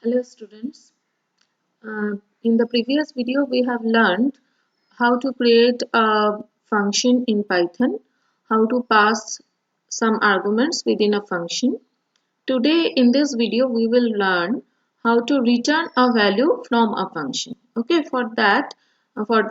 Hello students. In the previous video we have learned how to create a function in Python, how to pass some arguments within a function. Today in this video we will learn how to return a value from a function. Okay, for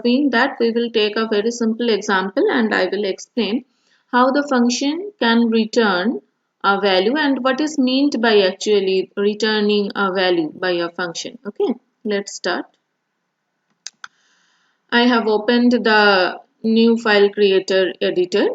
doing that we will take a very simple example and I will explain how the function can return a value and what is meant by actually returning a value by a function. Okay, let's start. I have opened the new file creator editor.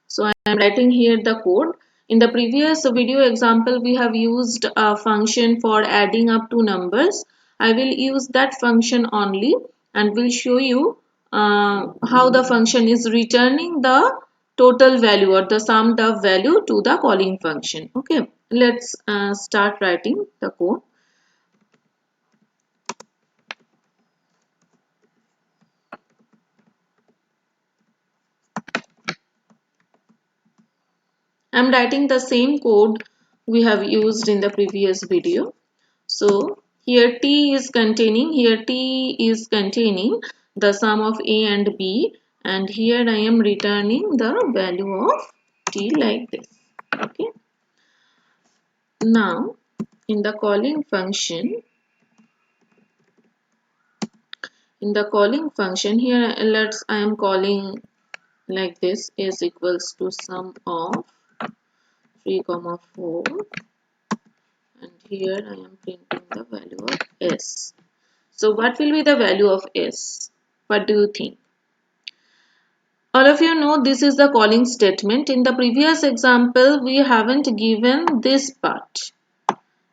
So I am writing here the code. In the previous video example, we have used a function for adding up two numbers. I will use that function only and will show you how the function is returning the total value or the summed up value to the calling function. Okay, let's start writing the code. I'm writing the same code we have used in the previous video. So here T is containing the sum of A and B, and here I am returning the value of T like this. Okay. Now in the calling function here I am calling like this is equals to sum of 3 comma 4, and here I am printing the value of S. So what will be the value of S? What do you think? All of you know this is the calling statement. In the previous example, we haven't given this part.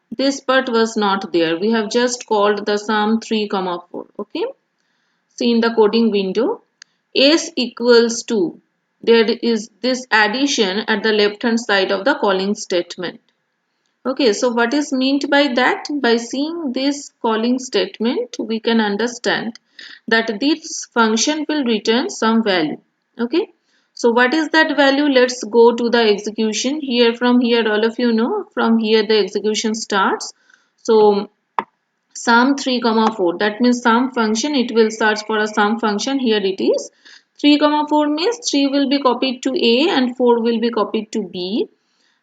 This part was not there. We have just called the sum 3 comma 4. Okay. See in the coding window, S equals to. There is this addition at the left hand side of the calling statement. Okay, so what is meant by that? By seeing this calling statement, we can understand that this function will return some value. Okay, so what is that value? Let's go to the execution. From here, all of you know, from here the execution starts. So sum 3 comma 4, that means sum function, it will search for a sum function. Here it is 3 comma 4 means 3 will be copied to A and 4 will be copied to B,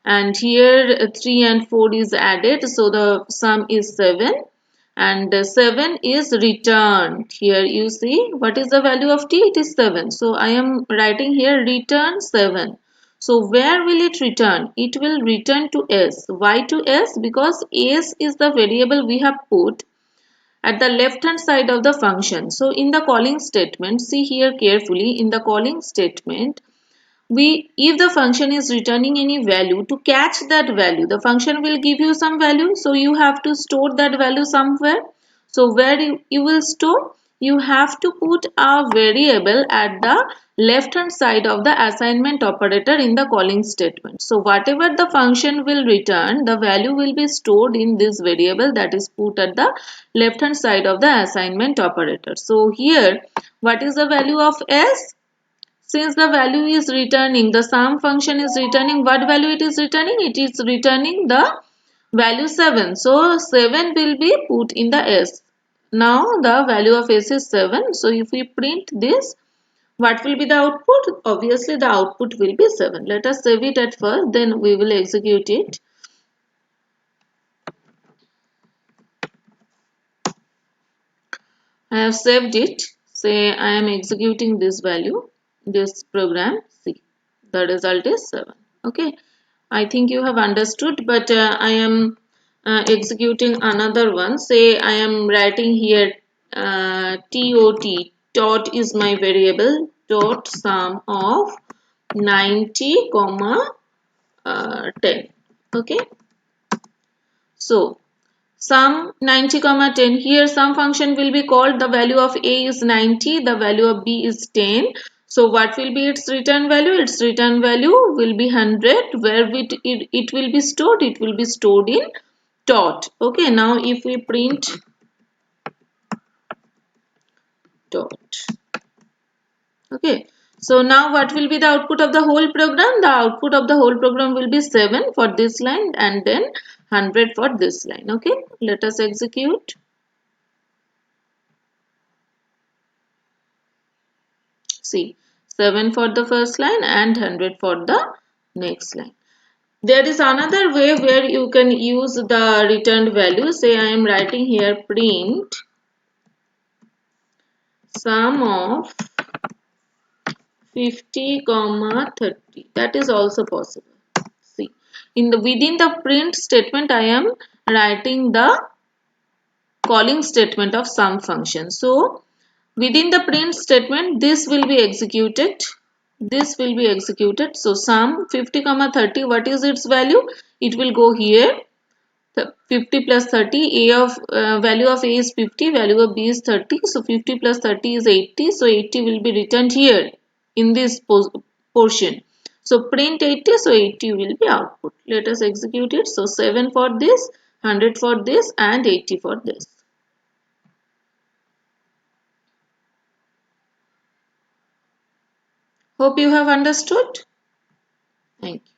and here 3 and 4 is added, so the sum is 7 and 7 is returned. Here you see what is the value of T? It is 7. So I am writing here return 7. So where will it return? It will return to S. Why to S? Because S is the variable we have put at the left hand side of the function. So in the calling statement, see here carefully, in the calling statement, if the function is returning any value, to catch that value, the function will give you some value, so you have to store that value somewhere. So where you will store, you have to put a variable at the left hand side of the assignment operator in the calling statement. So whatever the function will return, the value will be stored in this variable that is put at the left hand side of the assignment operator. So here what is the value of S? Since the value is returning, the sum function is returning, what value it is returning? It is returning the value 7. So 7 will be put in the S. Now the value of S is 7. So if we print this, what will be the output? Obviously the output will be 7. Let us save it at first, then we will execute it. I have saved it. Say I am executing this value, this program. See, the result is 7. Okay. I think you have understood, but I am executing another one. Say I am writing here tot is my variable, dot sum of 90 comma 10. Okay, so sum 90 comma 10, here sum function will be called, the value of A is 90, the value of B is 10. So what will be its return value? Its return value will be 100. Where it will be stored? It will be stored in tot. Okay, now if we print tot. Okay, so now what will be the output of the whole program? The output of the whole program will be 7 for this line, and then 100 for this line. Okay, let us execute. See, 7 for the first line and 100 for the next line. There is another way where you can use the returned value. Say I am writing here print sum of 50 comma 30. That is also possible. See, within the print statement I am writing the calling statement of sum function. So within the print statement this will be executed. This will be executed. So sum 50 comma 30, what is its value? It will go here. 50 plus 30, value of a is 50, value of b is 30, so 50 plus 30 is 80, so 80 will be returned here in this portion. So print 80, so 80 will be output. Let us execute it. So 7 for this, 100 for this, and 80 for this. Hope you have understood. Thank you.